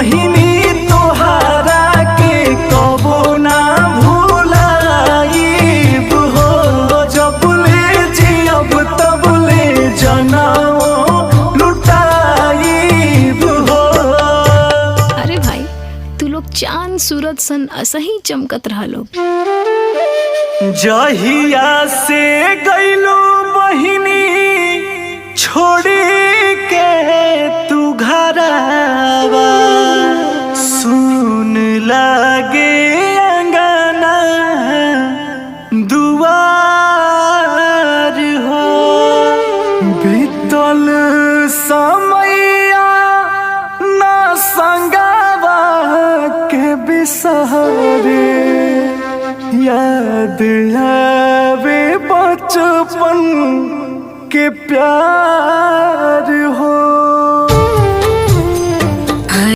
बहिनी तोहरा के कबो ना भुलाइब हो। जबले जियब तबले जनाओ लुटाइब हो। अरे भाई तू लोग चांद सूरज सन असही चमकत रहा लोग। जहिया से गइलो बहिनी छोड़ी के तू घरवा, सुन लागे अंगना दुआर हो। बीतल समैया ना संगवा के बिसरे, याद आवे बचपन के प्यार हो।